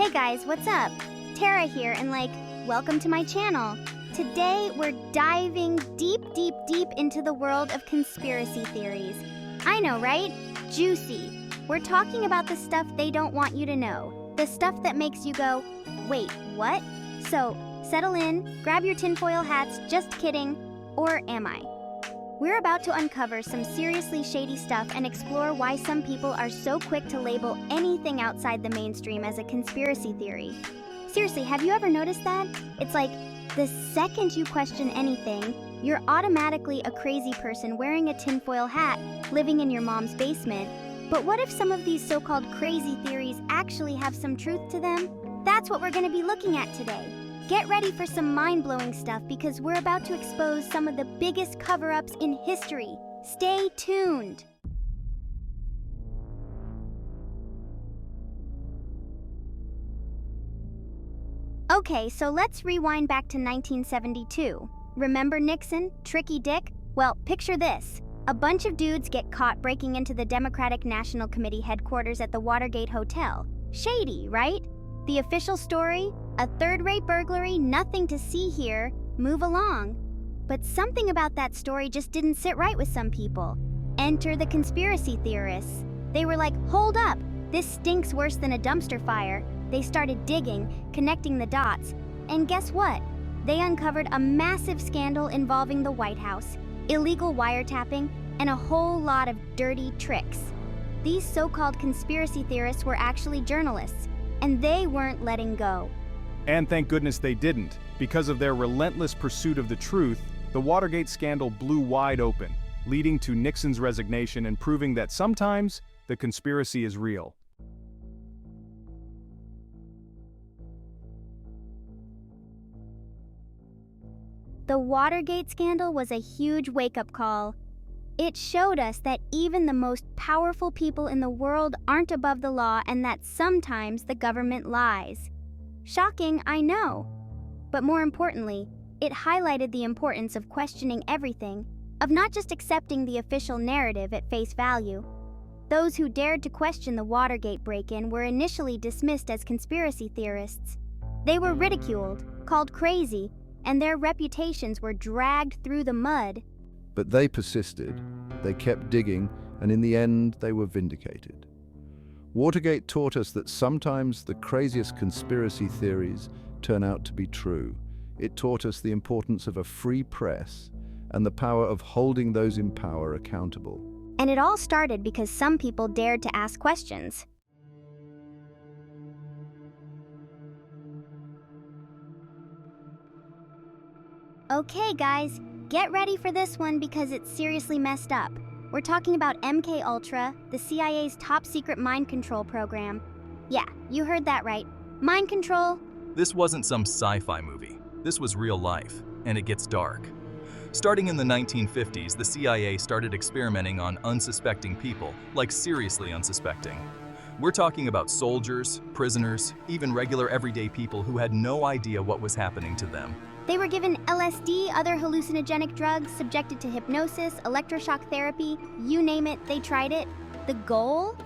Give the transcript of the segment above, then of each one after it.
Hey guys, what's up? Tara here and welcome to my channel. Today we're diving deep into the world of conspiracy theories. I know, right? Juicy. We're talking about the stuff they don't want you to know. The stuff that makes you go, wait, what? So, settle in, grab your tinfoil hats, just kidding, or am I? We're about to uncover some seriously shady stuff and explore why some people are so quick to label anything outside the mainstream as a conspiracy theory. Seriously, have you ever noticed that? It's like, the second you question anything, you're automatically a crazy person wearing a tinfoil hat, living in your mom's basement. But what if some of these so-called crazy theories actually have some truth to them? That's what we're going to be looking at today. Get ready for some mind-blowing stuff because we're about to expose some of the biggest cover-ups in history. Stay tuned! Okay, so let's rewind back to 1972. Remember Nixon, Tricky Dick? Well, picture this. A bunch of dudes get caught breaking into the Democratic National Committee headquarters at the Watergate Hotel. Shady, right? The official story? A third-rate burglary, nothing to see here, move along. But something about that story just didn't sit right with some people. Enter the conspiracy theorists. They were like, hold up, this stinks worse than a dumpster fire. They started digging, connecting the dots, and guess what? They uncovered a massive scandal involving the White House, illegal wiretapping, and a whole lot of dirty tricks. These so-called conspiracy theorists were actually journalists, and they weren't letting go. And thank goodness they didn't. Because of their relentless pursuit of the truth, the Watergate scandal blew wide open, leading to Nixon's resignation and proving that sometimes the conspiracy is real. The Watergate scandal was a huge wake-up call. It showed us that even the most powerful people in the world aren't above the law and that sometimes the government lies. Shocking, I know. But more importantly, it highlighted the importance of questioning everything, of not just accepting the official narrative at face value. Those who dared to question the Watergate break-in were initially dismissed as conspiracy theorists. They were ridiculed, called crazy, and their reputations were dragged through the mud. But they persisted, they kept digging, and in the end, they were vindicated. Watergate taught us that sometimes the craziest conspiracy theories turn out to be true. It taught us the importance of a free press and the power of holding those in power accountable. And it all started because some people dared to ask questions. Okay, guys, get ready for this one because it's seriously messed up. We're talking about MK Ultra, the CIA's top-secret mind control program. Yeah, you heard that right. Mind control. This wasn't some sci-fi movie. This was real life, and it gets dark. Starting in the 1950s, the CIA started experimenting on unsuspecting people, like seriously unsuspecting. We're talking about soldiers, prisoners, even regular everyday people who had no idea what was happening to them. They were given LSD, other hallucinogenic drugs, subjected to hypnosis, electroshock therapy, you name it, they tried it. The goal?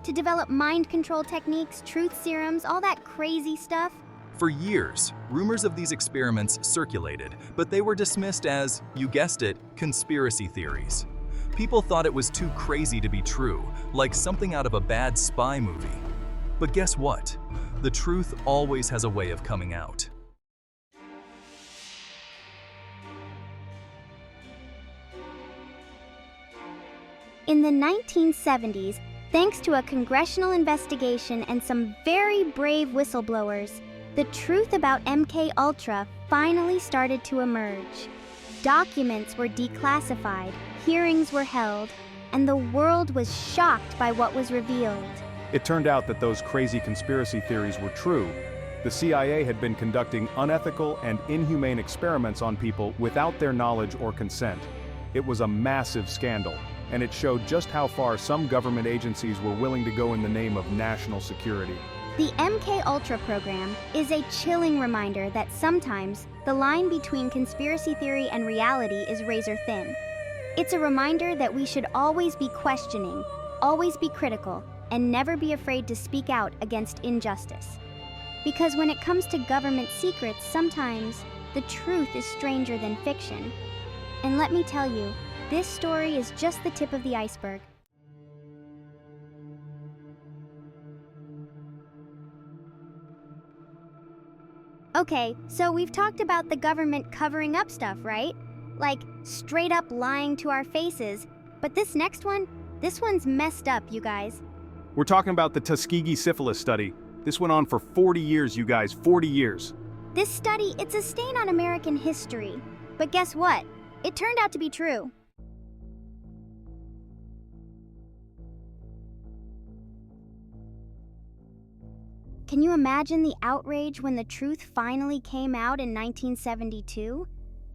To develop mind control techniques, truth serums, all that crazy stuff. For years, rumors of these experiments circulated, but they were dismissed as, you guessed it, conspiracy theories. People thought it was too crazy to be true, like something out of a bad spy movie. But guess what? The truth always has a way of coming out. In the 1970s, thanks to a congressional investigation and some very brave whistleblowers, the truth about MK Ultra finally started to emerge. Documents were declassified, hearings were held, and the world was shocked by what was revealed. It turned out that those crazy conspiracy theories were true. The CIA had been conducting unethical and inhumane experiments on people without their knowledge or consent. It was a massive scandal, and it showed just how far some government agencies were willing to go in the name of national security. The MK Ultra program is a chilling reminder that sometimes the line between conspiracy theory and reality is razor thin. It's a reminder that we should always be questioning, always be critical, and never be afraid to speak out against injustice. Because when it comes to government secrets, sometimes the truth is stranger than fiction. And let me tell you, this story is just the tip of the iceberg. Okay, so we've talked about the government covering up stuff, right? Like, straight up lying to our faces. But this next one, this one's messed up, you guys. We're talking about the Tuskegee syphilis study. This went on for 40 years, you guys, 40 years. This study, it's a stain on American history. But guess what? It turned out to be true. Can you imagine the outrage when the truth finally came out in 1972?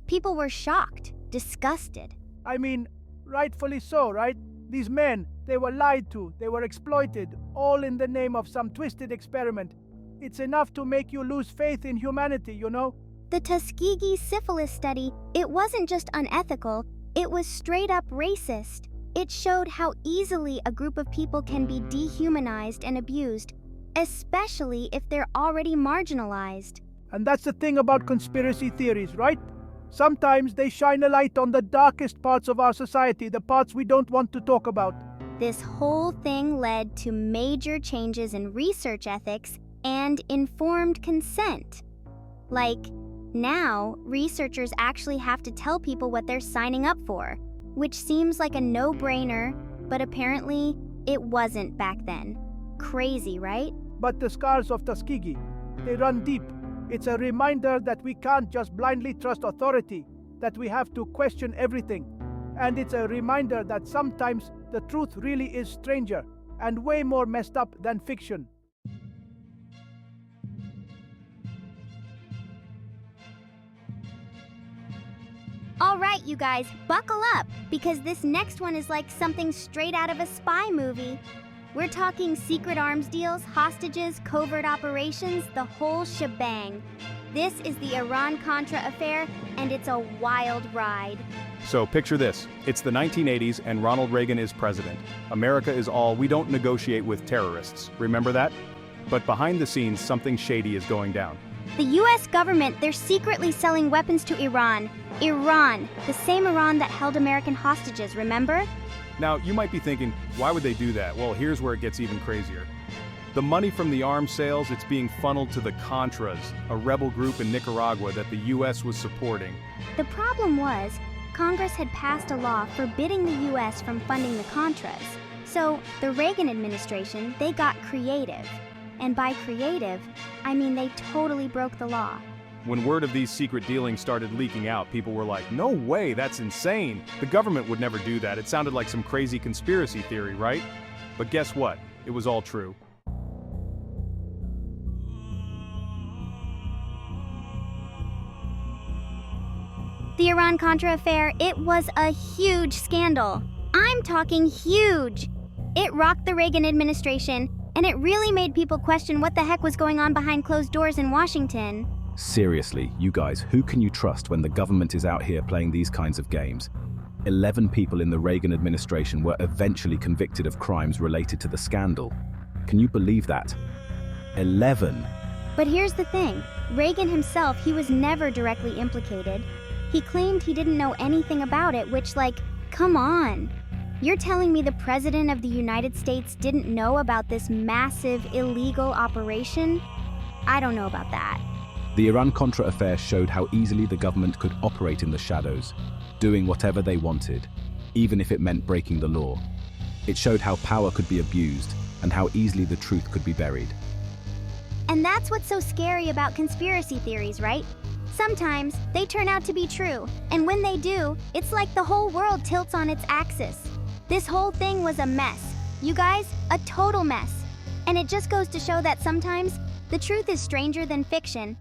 People were shocked, disgusted. I mean, rightfully so, right? These men, they were lied to, they were exploited, all in the name of some twisted experiment. It's enough to make you lose faith in humanity, you know? The Tuskegee syphilis study, it wasn't just unethical, it was straight up racist. It showed how easily a group of people can be dehumanized and abused, especially if they're already marginalized. And that's the thing about conspiracy theories, right? Sometimes they shine a light on the darkest parts of our society, the parts we don't want to talk about. This whole thing led to major changes in research ethics and informed consent. Like, now, researchers actually have to tell people what they're signing up for, which seems like a no-brainer, but apparently it wasn't back then. Crazy, right? But the scars of Tuskegee, they run deep. It's a reminder that we can't just blindly trust authority, that we have to question everything. And it's a reminder that sometimes the truth really is stranger and way more messed up than fiction. All right, you guys, buckle up, because this next one is like something straight out of a spy movie. We're talking secret arms deals, hostages, covert operations, the whole shebang. This is the Iran-Contra affair, and it's a wild ride. So picture this. It's the 1980s and Ronald Reagan is president. America is all, we don't negotiate with terrorists. Remember that? But behind the scenes, something shady is going down. The US government, they're secretly selling weapons to Iran. Iran, the same Iran that held American hostages, remember? Now, you might be thinking, why would they do that? Well, here's where it gets even crazier. The money from the arms sales, it's being funneled to the Contras, a rebel group in Nicaragua that the US was supporting. The problem was, Congress had passed a law forbidding the US from funding the Contras. So, the Reagan administration, they got creative. And by creative, I mean they totally broke the law. When word of these secret dealings started leaking out, people were like, no way, that's insane. The government would never do that. It sounded like some crazy conspiracy theory, right? But guess what? It was all true. The Iran-Contra affair, it was a huge scandal. I'm talking huge. It rocked the Reagan administration, and it really made people question what the heck was going on behind closed doors in Washington. Seriously, you guys, who can you trust when the government is out here playing these kinds of games? 11 people in the Reagan administration were eventually convicted of crimes related to the scandal. Can you believe that? 11! But here's the thing. Reagan himself, he was never directly implicated. He claimed he didn't know anything about it, which, like, come on. You're telling me the President of the United States didn't know about this massive illegal operation? I don't know about that. The Iran-Contra affair showed how easily the government could operate in the shadows, doing whatever they wanted, even if it meant breaking the law. It showed how power could be abused and how easily the truth could be buried. And that's what's so scary about conspiracy theories, right? Sometimes they turn out to be true, and when they do, it's like the whole world tilts on its axis. This whole thing was a mess. You guys, a total mess. And it just goes to show that sometimes the truth is stranger than fiction.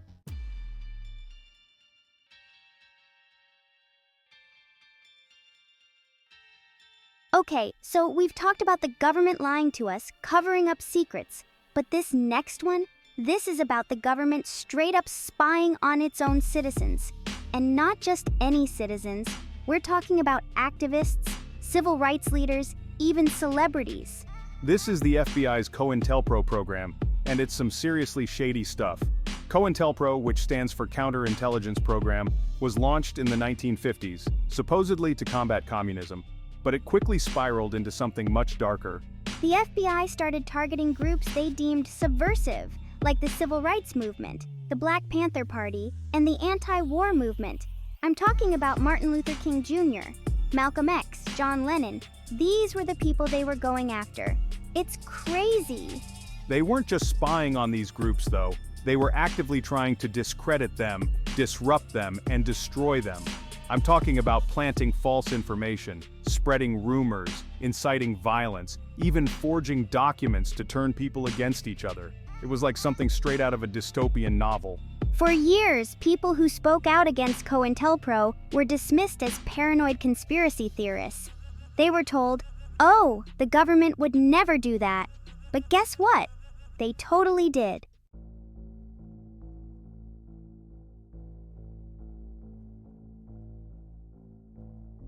Okay, so we've talked about the government lying to us, covering up secrets. But this next one, this is about the government straight up spying on its own citizens. And not just any citizens. We're talking about activists, civil rights leaders, even celebrities. This is the FBI's COINTELPRO program. and it's some seriously shady stuff. COINTELPRO, which stands for Counterintelligence Program, was launched in the 1950s, supposedly to combat communism, but it quickly spiraled into something much darker. The FBI started targeting groups they deemed subversive, like the Civil Rights Movement, the Black Panther Party, and the anti-war movement. I'm talking about Martin Luther King Jr., Malcolm X, John Lennon. These were the people they were going after. It's crazy. They weren't just spying on these groups, though. They were actively trying to discredit them, disrupt them, and destroy them. I'm talking about planting false information, spreading rumors, inciting violence, even forging documents to turn people against each other. It was like something straight out of a dystopian novel. For years, people who spoke out against COINTELPRO were dismissed as paranoid conspiracy theorists. They were told, "Oh, the government would never do that." But guess what? They totally did.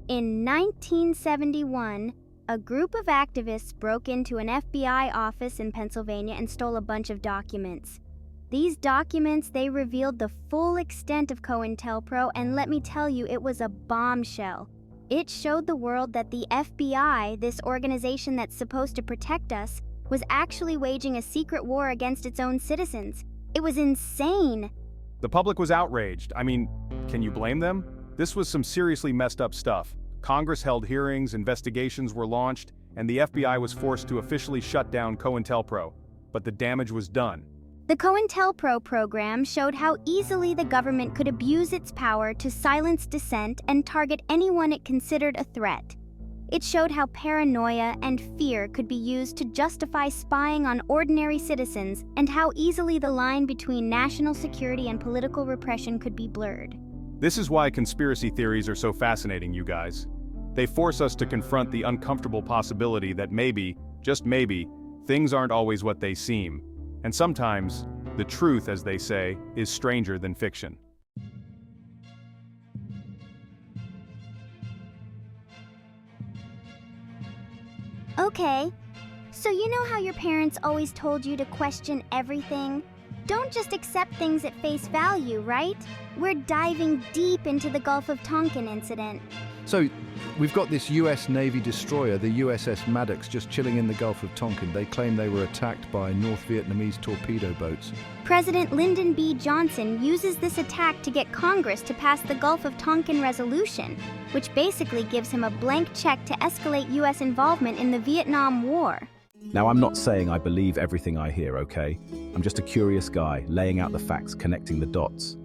In 1971, a group of activists broke into an FBI office in Pennsylvania and stole a bunch of documents. These documents, they revealed the full extent of COINTELPRO, and let me tell you, it was a bombshell. It showed the world that the FBI, this organization that's supposed to protect us, was actually waging a secret war against its own citizens. It was insane. The public was outraged. I mean, can you blame them? This was some seriously messed up stuff. Congress held hearings, investigations were launched, and the FBI was forced to officially shut down COINTELPRO. But the damage was done. The COINTELPRO program showed how easily the government could abuse its power to silence dissent and target anyone it considered a threat. It showed how paranoia and fear could be used to justify spying on ordinary citizens, and how easily the line between national security and political repression could be blurred. This is why conspiracy theories are so fascinating, you guys. They force us to confront the uncomfortable possibility that maybe, just maybe, things aren't always what they seem. And sometimes, the truth, as they say, is stranger than fiction. Okay, so you know how your parents always told you to question everything? Don't just accept things at face value, right? We're diving deep into the Gulf of Tonkin incident. So, we've got this US Navy destroyer, the USS Maddox, just chilling in the Gulf of Tonkin. They claim they were attacked by North Vietnamese torpedo boats. President Lyndon B. Johnson uses this attack to get Congress to pass the Gulf of Tonkin Resolution, which basically gives him a blank check to escalate US involvement in the Vietnam War. Now, I'm not saying I believe everything I hear, okay? I'm just a curious guy, laying out the facts, connecting the dots.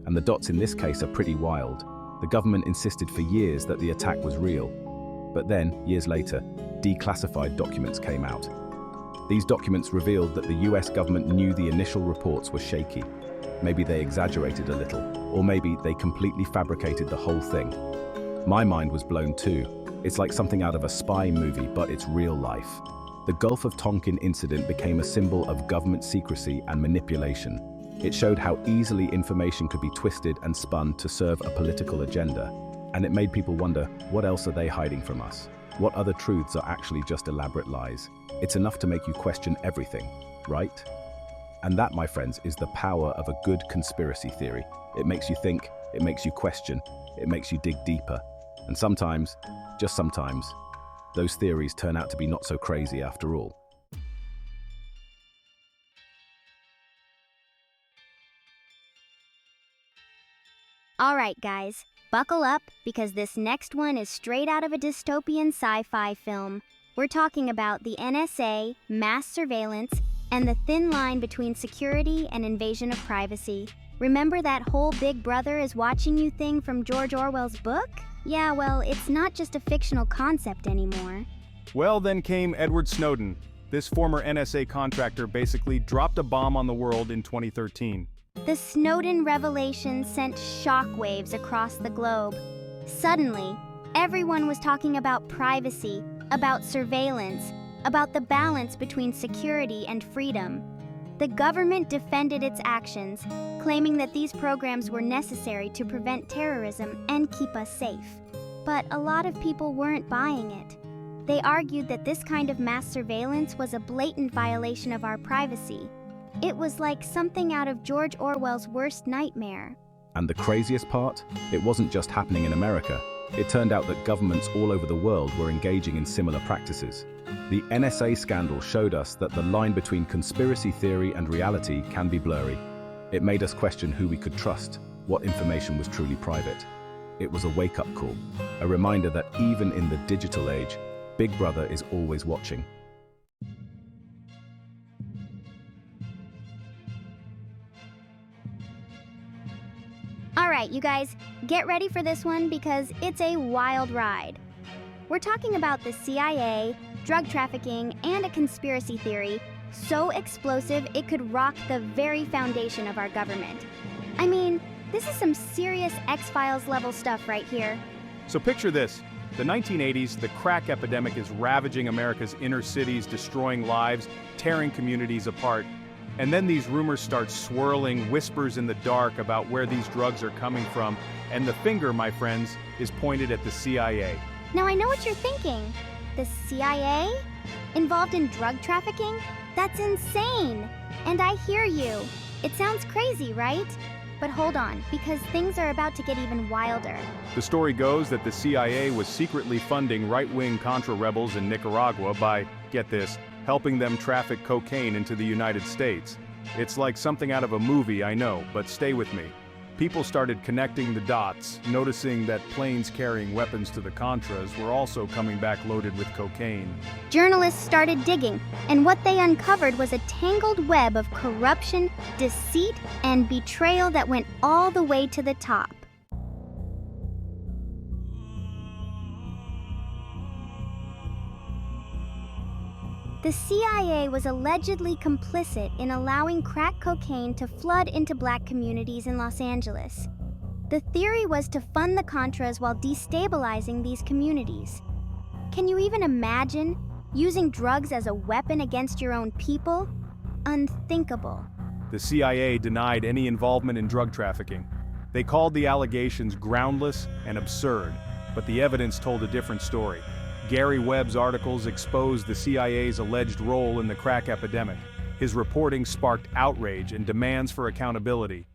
And the dots in this case are pretty wild. The government insisted for years that the attack was real. But then, years later, declassified documents came out. These documents revealed that the US government knew the initial reports were shaky. Maybe they exaggerated a little, or maybe they completely fabricated the whole thing. My mind was blown too. It's like something out of a spy movie, but it's real life. The Gulf of Tonkin incident became a symbol of government secrecy and manipulation. It showed how easily information could be twisted and spun to serve a political agenda. And it made people wonder, what else are they hiding from us? What other truths are actually just elaborate lies? It's enough to make you question everything, right? And that, my friends, is the power of a good conspiracy theory. It makes you think, it makes you question, it makes you dig deeper. And sometimes, just sometimes, those theories turn out to be not so crazy after all. All right, guys, buckle up because this next one is straight out of a dystopian sci-fi film. We're talking about the NSA, mass surveillance, and the thin line between security and invasion of privacy. Remember that whole Big Brother is watching you thing from George Orwell's book? Yeah, well, it's not just a fictional concept anymore. Well, then came Edward Snowden. This former NSA contractor basically dropped a bomb on the world in 2013. The Snowden revelation sent shockwaves across the globe. Suddenly, everyone was talking about privacy, about surveillance, about the balance between security and freedom. The government defended its actions, claiming that these programs were necessary to prevent terrorism and keep us safe. But a lot of people weren't buying it. They argued that this kind of mass surveillance was a blatant violation of our privacy. It was like something out of George Orwell's worst nightmare. And the craziest part? It wasn't just happening in America. It turned out that governments all over the world were engaging in similar practices. The NSA scandal showed us that the line between conspiracy theory and reality can be blurry. It made us question who we could trust, what information was truly private. It was a wake-up call, a reminder that even in the digital age, Big Brother is always watching. All right, you guys, get ready for this one because it's a wild ride. We're talking about the CIA, drug trafficking, and a conspiracy theory so explosive it could rock the very foundation of our government. I mean, this is some serious X-Files level stuff right here. So picture this. The 1980s, the crack epidemic is ravaging America's inner cities, destroying lives, tearing communities apart. And then these rumors start swirling, whispers in the dark about where these drugs are coming from, and the finger, my friends, is pointed at the CIA. Now I know what you're thinking. The CIA? Involved in drug trafficking? That's insane! And I hear you. It sounds crazy, right? But hold on, because things are about to get even wilder. The story goes that the CIA was secretly funding right-wing Contra rebels in Nicaragua by, get this, helping them traffic cocaine into the United States. It's like something out of a movie, I know, but stay with me. People started connecting the dots, noticing that planes carrying weapons to the Contras were also coming back loaded with cocaine. Journalists started digging, and what they uncovered was a tangled web of corruption, deceit, and betrayal that went all the way to the top. The CIA was allegedly complicit in allowing crack cocaine to flood into black communities in Los Angeles. The theory was to fund the Contras while destabilizing these communities. Can you even imagine using drugs as a weapon against your own people? Unthinkable. The CIA denied any involvement in drug trafficking. They called the allegations groundless and absurd, but the evidence told a different story. Gary Webb's articles exposed the CIA's alleged role in the crack epidemic. His reporting sparked outrage and demands for accountability.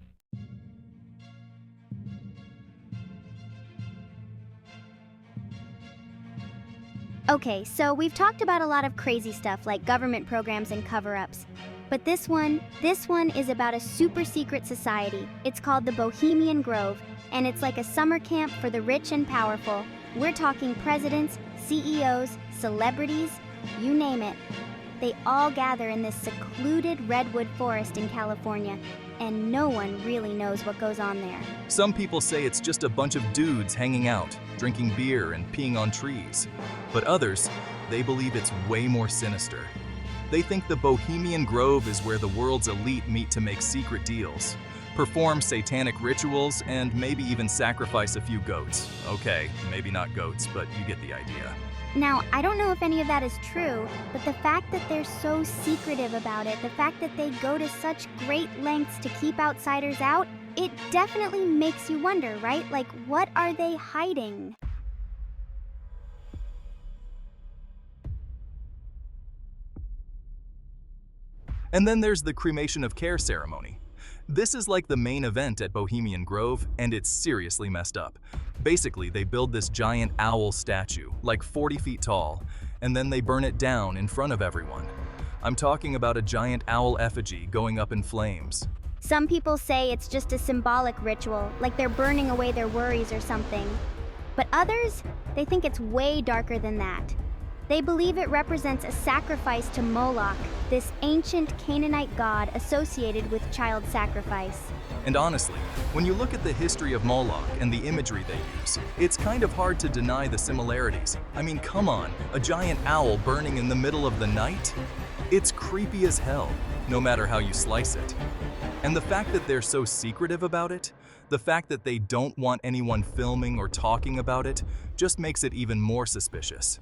Okay, so we've talked about a lot of crazy stuff like government programs and cover-ups. But this one is about a super secret society. It's called the Bohemian Grove, and it's like a summer camp for the rich and powerful. We're talking presidents, CEOs, celebrities, you name it. They all gather in this secluded redwood forest in California, and no one really knows what goes on there. Some people say it's just a bunch of dudes hanging out, drinking beer and peeing on trees. But others, they believe it's way more sinister. They think the Bohemian Grove is where the world's elite meet to make secret deals, perform satanic rituals, and maybe even sacrifice a few goats. Okay, maybe not goats, but you get the idea. Now, I don't know if any of that is true, but the fact that they're so secretive about it, the fact that they go to such great lengths to keep outsiders out, it definitely makes you wonder, right? Like, what are they hiding? And then there's the cremation of care ceremony. This is like the main event at Bohemian Grove, and it's seriously messed up. Basically, they build this giant owl statue, like 40 feet tall, and then they burn it down in front of everyone. I'm talking about a giant owl effigy going up in flames. Some people say it's just a symbolic ritual, like they're burning away their worries or something. But others, they think it's way darker than that. They believe it represents a sacrifice to Moloch, this ancient Canaanite god associated with child sacrifice. And honestly, when you look at the history of Moloch and the imagery they use, it's kind of hard to deny the similarities. I mean, come on, a giant owl burning in the middle of the night? It's creepy as hell, no matter how you slice it. And the fact that they're so secretive about it, the fact that they don't want anyone filming or talking about it, just makes it even more suspicious.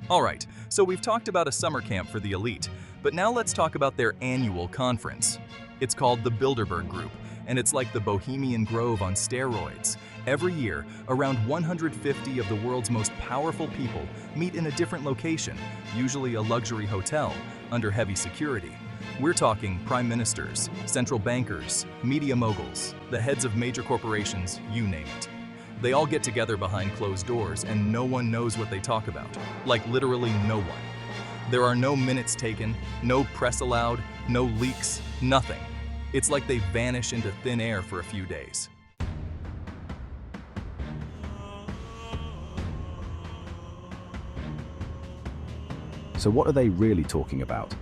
Alright, so we've talked about a summer camp for the elite, but now let's talk about their annual conference. It's called the Bilderberg Group, and it's like the Bohemian Grove on steroids. Every year, around 150 of the world's most powerful people meet in a different location, usually a luxury hotel, under heavy security. We're talking prime ministers, central bankers, media moguls, the heads of major corporations, you name it. They all get together behind closed doors and no one knows what they talk about. Like literally no one. There are no minutes taken, no press allowed, no leaks, nothing. It's like they vanish into thin air for a few days. So what are they really talking about?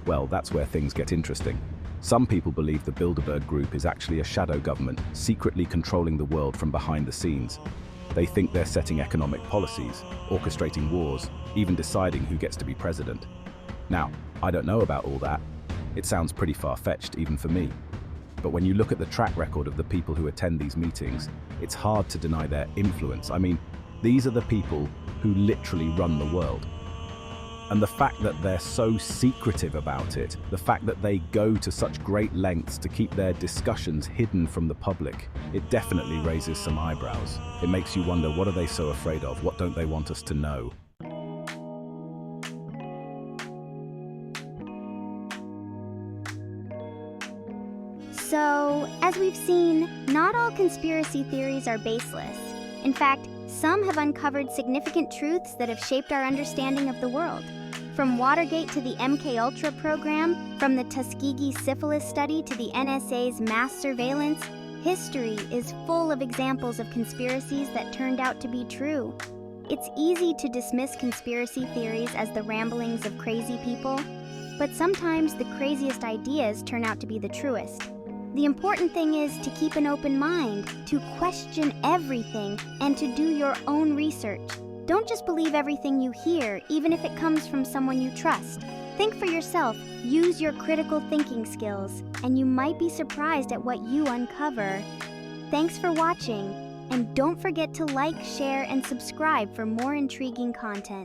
Well, that's where things get interesting. Some people believe the Bilderberg Group is actually a shadow government, secretly controlling the world from behind the scenes. They think they're setting economic policies, orchestrating wars, even deciding who gets to be president. Now, I don't know about all that. It sounds pretty far-fetched, even for me. But when you look at the track record of the people who attend these meetings, it's hard to deny their influence. I mean, these are the people who literally run the world. And the fact that they're so secretive about it, the fact that they go to such great lengths to keep their discussions hidden from the public, it definitely raises some eyebrows. It makes you wonder, what are they so afraid of? What don't they want us to know? So, as we've seen, not all conspiracy theories are baseless. In fact, some have uncovered significant truths that have shaped our understanding of the world. From Watergate to the MKUltra program, from the Tuskegee syphilis study to the NSA's mass surveillance, history is full of examples of conspiracies that turned out to be true. It's easy to dismiss conspiracy theories as the ramblings of crazy people, but sometimes the craziest ideas turn out to be the truest. The important thing is to keep an open mind, to question everything, and to do your own research. Don't just believe everything you hear, even if it comes from someone you trust. Think for yourself, use your critical thinking skills, and you might be surprised at what you uncover. Thanks for watching, and don't forget to like, share, and subscribe for more intriguing content.